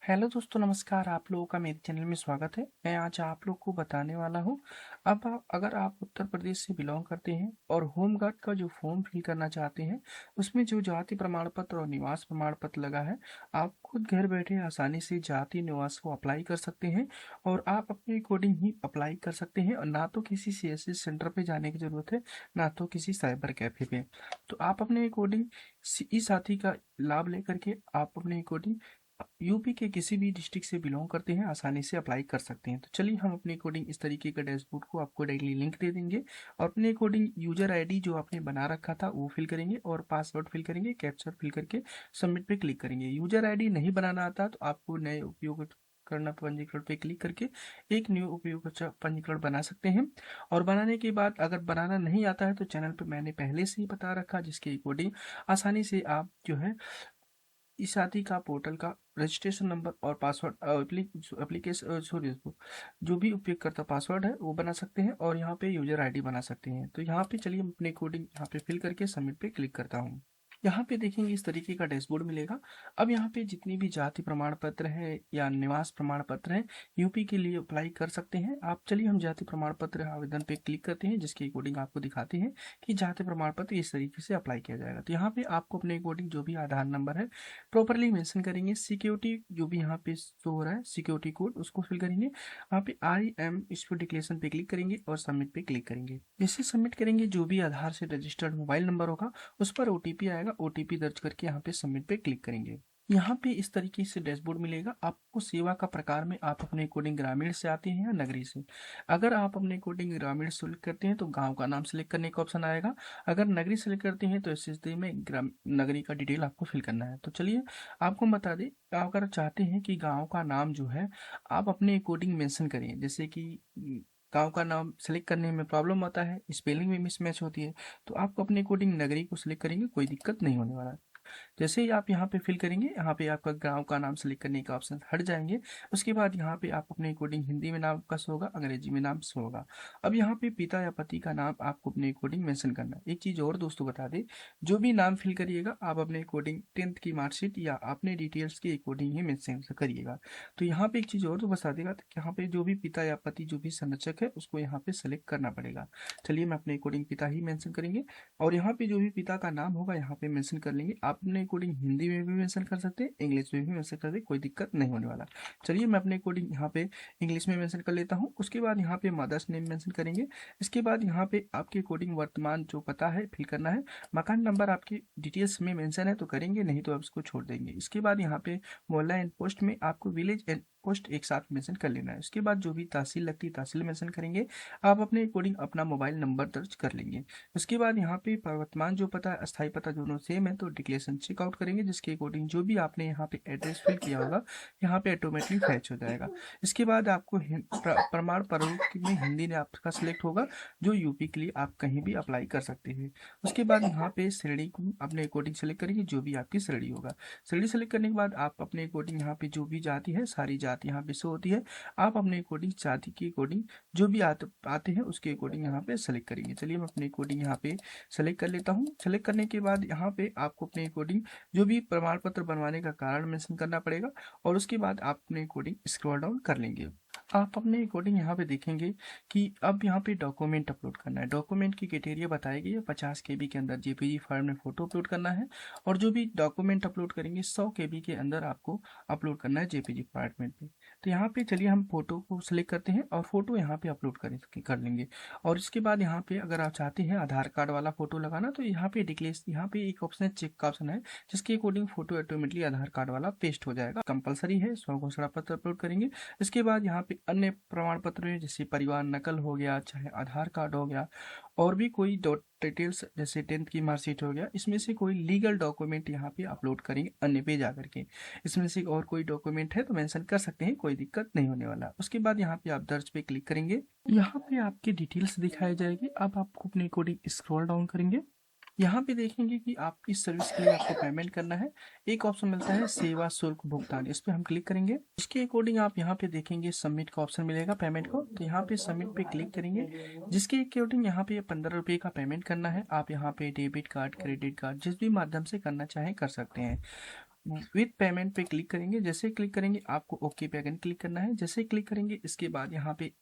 Hello दोस्तों, नमस्कार। आप लोगों का मेरे चैनल में स्वागत है। मैं आज आप लोग को बताने वाला हूँ। अगर आप उत्तर प्रदेश से बिलोंग करते हैं और होम गार्ड का जो फॉर्म फिल करना चाहते हैं, उसमें जो जाति प्रमाण पत्र और निवास प्रमाण पत्र लगा है, आप खुद घर बैठे आसानी से जाति निवास को अप्लाई कर सकते हैं और आप अपने अकॉर्डिंग ही अप्लाई कर सकते हैं। और ना तो किसी सीएससी सेंटर पे जाने की ज़रूरत है, ना तो किसी साइबर कैफे पे। तो आप अपने अकॉर्डिंग इस साथी का लाभ लेकर के आप अपने अकॉर्डिंग यूपी के किसी भी डिस्ट्रिक्ट से बिलोंग करते हैं, आसानी से अप्लाई कर सकते हैं। तो चलिए हम अपने अकॉर्डिंग इस तरीके का डैशबोर्ड को आपको डायरेक्टली लिंक दे देंगे और अपने अकॉर्डिंग यूजर आईडी जो आपने बना रखा था वो फिल करेंगे और पासवर्ड फिल करेंगे, कैप्चर फिल करके सबमिट पे क्लिक करेंगे। यूजर आईडी नहीं बनाना आता तो आपको नए उपयोग करना पंजीकरण पे क्लिक करके एक न्यू उपयोगकर्ता पंजीकरण बना सकते हैं। और बनाने के बाद अगर बनाना नहीं आता है तो चैनल पे मैंने पहले से ही बता रखा, जिसके अकॉर्डिंग आसानी से आप जो है इस शादी का पोर्टल का रजिस्ट्रेशन नंबर और पासवर्ड एप्लीकेशन सॉरी जो भी उपयोगकर्ता पासवर्ड है वो बना सकते हैं और यहाँ पे यूजर आईडी बना सकते हैं। तो यहाँ पे चलिए हम अपने कोडिंग यहाँ पे फिल करके सबमिट पे क्लिक करता हूँ। यहाँ पे देखेंगे इस तरीके का डैशबोर्ड मिलेगा। अब यहाँ पे जितनी भी जाति प्रमाण पत्र है या निवास प्रमाण पत्र है, यूपी के लिए अप्लाई कर सकते हैं आप। चलिए हम जाति प्रमाण पत्र आवेदन पे क्लिक करते हैं, जिसके अकॉर्डिंग आपको दिखाते हैं कि जाति प्रमाण पत्र इस तरीके से अप्लाई किया जाएगा। तो यहाँ पे आपको अपने अकॉर्डिंग जो भी आधार नंबर है प्रॉपरली मेंशन करेंगे। सिक्योरिटी जो भी यहाँ पे शो हो रहा है सिक्योरिटी कोड, उसको फिल करेंगे। यहाँ पे आई एम इस पर डिक्लेरेशन पे क्लिक करेंगे और सबमिट पे क्लिक करेंगे। जैसे सबमिट करेंगे, जो भी आधार से रजिस्टर्ड मोबाइल नंबर होगा उस पर ओटीपी आएगा। ओटीपी दर्ज करके यहाँ पे सबमिट पे क्लिक करेंगे। यहाँ पे इस तरीके से डैशबोर्ड मिलेगा आपको। सेवा का प्रकार में आप अपने कोडिंग ग्रामीण से आते हैं या नगरी से। अगर आप अपने कोडिंग ग्रामीण सेलेक्ट करते हैं तो गांव का नाम सेलेक्ट करने का ऑप्शन आएगा। अगर नगरी सेलेक्ट करते हैं तो इस स्थिति में ग्राम नगरी का डिटेल आपको फिल करना है। तो चलिए आपको हम बता दें, अगर चाहते हैं कि गांव का नाम जो है आप अपने कोडिंग मेंशन करें, जैसे कि गांव का नाम सेलेक्ट करने में प्रॉब्लम आता है, स्पेलिंग में मिसमैच होती है, तो आपको अपने कोडिंग नगरी को सिलेक्ट करेंगे, कोई दिक्कत नहीं होने वाला है। जैसे ही आप यहाँ पे फिल करेंगे, यहाँ पे आपका गांव का नाम सेलेक्ट करने का ऑप्शन हट जाएंगे। उसके बाद यहाँ पे आप अपने अकॉर्डिंग हिंदी में नाम का शो होगा, अंग्रेजी में नाम शो होगा। अब यहाँ पे पिता या पति का नाम आपको अपने अकॉर्डिंग मेंशन करना है। एक चीज़ और दोस्तों बता दें, जो भी नाम फिल करिएगा आप अपने अकॉर्डिंग 10th की मार्कशीट या अपने डिटेल्स के अकॉर्डिंग ही मेंशन करिएगा। तो यहाँ पे एक चीज़ और तो बता देगा, तो यहाँ पे जो भी पिता या पति जो भी संरक्षक है उसको यहाँ पे सेलेक्ट करना पड़ेगा। चलिए मैं अपने अकॉर्डिंग पिता ही मेंशन करेंगे और यहाँ पे जो भी पिता का नाम होगा यहाँ पे मेंशन कर लेंगे। आप अपने अकॉर्डिंग हिंदी में भी मेंशन कर सकते हैं, इंग्लिश में भी मेंशन कर सकते हैं, कोई दिक्कत नहीं होने वाला। चलिए मैं अपने अकॉर्डिंग यहाँ पे इंग्लिश में मेंशन कर लेता हूँ। उसके बाद यहाँ पे मदर्स नेम मेंशन करेंगे। इसके बाद यहाँ पे आपके अकॉर्डिंग वर्तमान जो पता है फिल करना है। मकान नंबर आपकी डिटेल्स में मेंशन है तो करेंगे, नहीं तो आप इसको छोड़ देंगे। इसके बाद यहाँ पे मोहल्ला एंड पोस्ट में आपको विलेज एंड पोस्ट एक साथ मेंशन कर लेना है। उसके बाद जो भी तहसील लगती है तहसील मेंशन करेंगे। आप अपने अकॉर्डिंग अपना मोबाइल नंबर दर्ज कर लेंगे। उसके बाद यहाँ पे वर्तमान जो पता अस्थायी पता दोनों सेम है तो डिक्लेरेशन चेकआउट करेंगे, जिसके अकॉर्डिंग जो भी आपने यहाँ पे एड्रेस फिल किया होगा यहाँ पे ऑटोमेटिकली फैच हो जाएगा। इसके बाद आपको प्रमाण प्रारूप में हिंदी ने आपका सिलेक्ट होगा, जो यूपी के लिए आप कहीं भी अप्लाई कर सकते हैं। उसके बाद यहाँ पे श्रेणी को अपने अकॉर्डिंग सेलेक्ट करेंगे, जो भी आपकी श्रेणी होगा। श्रेणी सेलेक्ट करने के बाद आप अपने अकॉर्डिंग यहाँ पे जो भी जाति है सारी जाति यहाँ पे शो होती है। आप अपने अकॉर्डिंग जाति के अकॉर्डिंग जो भी आते हैं उसके अकॉर्डिंग यहाँ पे सेलेक्ट करेंगे। चलिए मैं अपने अकॉर्डिंग यहाँ पे सेलेक्ट कर लेता हूँ। सेलेक्ट करने के बाद यहाँ पे आपको अपने अकॉर्डिंग जो भी प्रमाण पत्र बनवाने का कारण मेंशन करना पड़ेगा और उसके बाद आप अपने अकॉर्डिंग स्क्रॉल डाउन कर लेंगे। आप अपने अकॉर्डिंग यहाँ पे देखेंगे कि अब यहाँ पे डॉक्यूमेंट अपलोड करना है। डॉक्यूमेंट की क्राइटेरिया बताई गई है, 50 KB के अंदर जेपीजी फाइल में फोटो अपलोड करना है और जो भी डॉक्यूमेंट अपलोड करेंगे 100 KB के अंदर आपको अपलोड करना है जेपीजी फॉर्मेट में। तो यहाँ पे चलिए हम फोटो को सिलेक्ट करते हैं और फोटो यहाँ पे अपलोड कर लेंगे। और इसके बाद यहाँ पे अगर आप चाहते हैं आधार कार्ड वाला फोटो लगाना तो यहाँ पे डिक्लेस यहाँ पे एक ऑप्शन है, चेक का ऑप्शन है, जिसके अकॉर्डिंग फोटो ऑटोमेटिकली आधार कार्ड वाला पेस्ट हो जाएगा। कंपलसरी है, स्व घोषणा पत्र अपलोड करेंगे। इसके बाद यहाँ पे अन्य प्रमाण पत्र में जैसे परिवार नकल हो गया, चाहे आधार कार्ड हो गया और भी कोई डिटेल्स जैसे 10th की मार्कशीट हो गया, इसमें से कोई लीगल डॉक्यूमेंट यहाँ पे अपलोड करेंगे अन्य पे जाकर के। इसमें से और कोई डॉक्यूमेंट है तो मेंशन कर सकते हैं, कोई दिक्कत नहीं होने वाला। उसके बाद यहाँ पे आप दर्ज पे क्लिक करेंगे, यहाँ पे आपकी डिटेल्स दिखाई जाएगी। अब आपको अपने अकॉर्डिंग स्क्रॉल डाउन करेंगे, यहाँ पे देखेंगे कि आप इस सर्विस के लिए आपको पेमेंट करना है। एक ऑप्शन मिलता है सेवा शुल्क भुगतान, इस पे हम क्लिक करेंगे। इसके अकॉर्डिंग आप यहाँ पे देखेंगे सबमिट का ऑप्शन मिलेगा पेमेंट को, तो यहाँ पे सबमिट पे क्लिक करेंगे। जिसके अकॉर्डिंग यहाँ पे 15 रुपये का पेमेंट करना है। आप यहाँ पे डेबिट कार्ड क्रेडिट कार्ड जिस भी माध्यम से करना चाहें कर सकते हैं। विथ पेमेंट पे क्लिक करेंगे। जैसे ही क्लिक करेंगे आपको ओके पे अगेन क्लिक करना है। जैसे ही क्लिक करेंगे इसके बाद यहाँ पे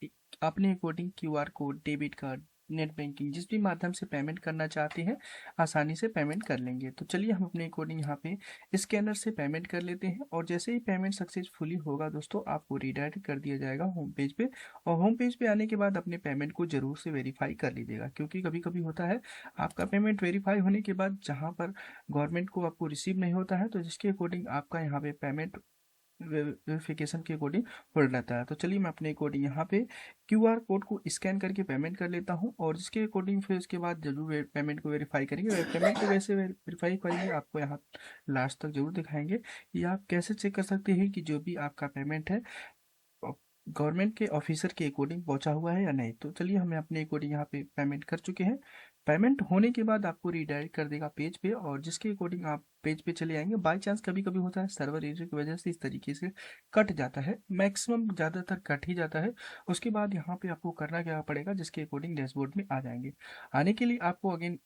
अपने according QR code, debit card, net banking जिस भी माध्यम से पेमेंट करना चाहते हैं आसानी से पेमेंट कर लेंगे। तो चलिए हम अपने अकॉर्डिंग यहाँ पे स्कैनर से पेमेंट कर लेते हैं और जैसे ही पेमेंट सक्सेसफुली होगा दोस्तों आपको रिडायरेक्ट कर दिया जाएगा होम पेज पे। और होम पेज पे आने के बाद अपने पेमेंट को जरूर से वेरीफाई कर लीजिएगा, क्योंकि कभी कभी होता है आपका पेमेंट वेरीफाई होने के बाद जहाँ पर गवर्नमेंट को आपको रिसीव नहीं होता है, तो जिसके अकॉर्डिंग आपका यहाँ पे पेमेंट वेरिफिकेशन के अकॉर्डिंग होल्ड रहता है। तो चलिए मैं अपने अकॉर्डिंग यहाँ पे क्यूआर कोड को स्कैन करके पेमेंट कर लेता हूँ और जिसके अकॉर्डिंग फिर उसके बाद जरूर पेमेंट को वेरीफाई करेंगे। पेमेंट को वैसे वेरीफाई करेंगे आपको यहाँ लास्ट तक जरूर दिखाएंगे। या आप कैसे चेक कर सकते हैं कि जो भी आपका पेमेंट है गवर्नमेंट के ऑफिसर के अकॉर्डिंग पहुंचा हुआ है या नहीं। तो चलिए हमें अपने अकॉर्डिंग यहाँ पे पेमेंट कर चुके हैं। पेमेंट होने के बाद आपको रीडायरेक्ट कर देगा पेज पे और जिसके अकॉर्डिंग आप पेज पे चले आएंगे। बाई चांस कभी कभी होता है सर्वर एरर की वजह से इस तरीके से कट जाता है, मैक्सिमम ज़्यादातर कट ही जाता है। उसके बाद यहाँ पे आपको करना क्या पड़ेगा, जिसके अकॉर्डिंग डैशबोर्ड में आ जाएंगे। आने के लिए आपको अगेन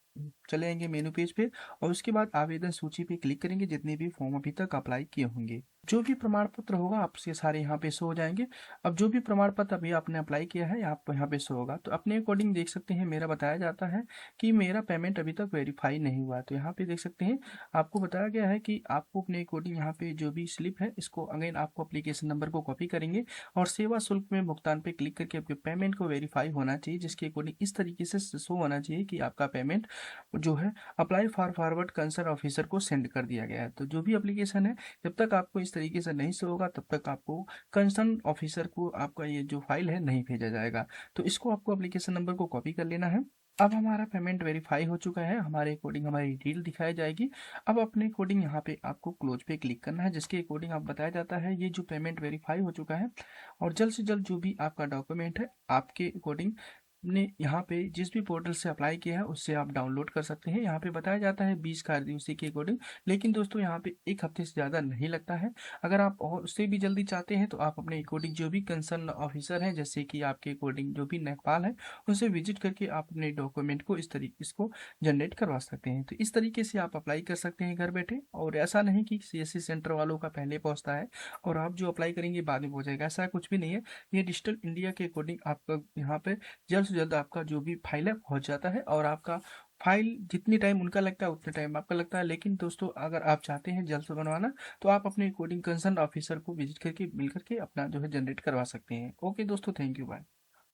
चले आएंगे मेनू पेज पे और उसके बाद आवेदन सूची पे क्लिक करेंगे। जितने भी फॉर्म अभी तक अप्लाई किए होंगे, जो भी प्रमाण पत्र होगा आपसे सारे यहाँ पे शो हो जाएंगे। अब जो भी प्रमाण पत्र अभी आपने अप्लाई किया है आपको यहाँ पे शो होगा। तो अपने अकॉर्डिंग देख सकते हैं मेरा बताया जाता है कि मेरा पेमेंट अभी तक वेरीफाई नहीं हुआ। तो यहाँ पे देख सकते हैं आपको बताया गया है कि आपको अपने अकॉर्डिंग यहाँ पे जो भी स्लिप है इसको अगेन आपको एप्लीकेशन नंबर को कॉपी करेंगे और सेवा शुल्क में भुगतान पे क्लिक करके आपके पेमेंट को वेरीफाई होना चाहिए, जिसके अकॉर्डिंग इस तरीके से शो होना चाहिए कि आपका पेमेंट जो है apply for forward concern officer को सेंड कर दिया गया है। तो जो भी एप्लीकेशन है जब तक आपको इस तरीके से नहीं शो होगा तब तक आपको कंसर्न ऑफिसर को आपका ये जो फाइल है नहीं भेजा जाएगा। तो इसको आपको एप्लीकेशन नंबर को कॉपी कर लेना है। अब हमारा पेमेंट वेरीफाई हो चुका है, हमारे अकॉर्डिंग हमारी डिटेल दिखाई जाएगी। अब अपने अकॉर्डिंग यहाँ पे आपको क्लोज पे क्लिक करना है, जिसके अकॉर्डिंग आप बताया जाता है ये जो पेमेंट वेरीफाई हो चुका है और जल्द से जल्द जो भी आपका डॉक्यूमेंट है आपके अकॉर्डिंग ने यहाँ पे जिस भी पोर्टल से अप्लाई किया है उससे आप डाउनलोड कर सकते हैं। यहाँ पे बताया जाता है 20 कार्य दिवस के अकॉर्डिंग, लेकिन दोस्तों यहाँ पे एक हफ्ते से ज़्यादा नहीं लगता है। अगर आप और उससे भी जल्दी चाहते हैं तो आप अपने अकॉर्डिंग जो भी कंसर्न ऑफिसर हैं जैसे कि आपके अकॉर्डिंग जो भी नेपाल है उनसे विजिट करके आप अपने डॉक्यूमेंट को इस तरीके इसको जनरेट करवा सकते हैं। तो इस तरीके से आप अप्लाई कर सकते हैं घर बैठे। और ऐसा नहीं कि सीएससी सेंटर वालों का पहले पहुंचता है और आप जो अप्लाई करेंगे बाद में पहुंचेगा, ऐसा कुछ भी नहीं है। ये डिजिटल इंडिया के अकॉर्डिंग आपका यहाँ पे जल्द से जल्द आपका जो भी फाइल है पहुंच जाता है और आपका फाइल जितनी टाइम उनका लगता है उतने टाइम आपका लगता है। लेकिन दोस्तों अगर आप चाहते हैं जल्द से बनवाना तो आप अपने कोडिंग कंसर्न ऑफिसर को विजिट करके मिल करके अपना जो है जनरेट करवा सकते हैं। ओके दोस्तों, थैंक यू, बाय।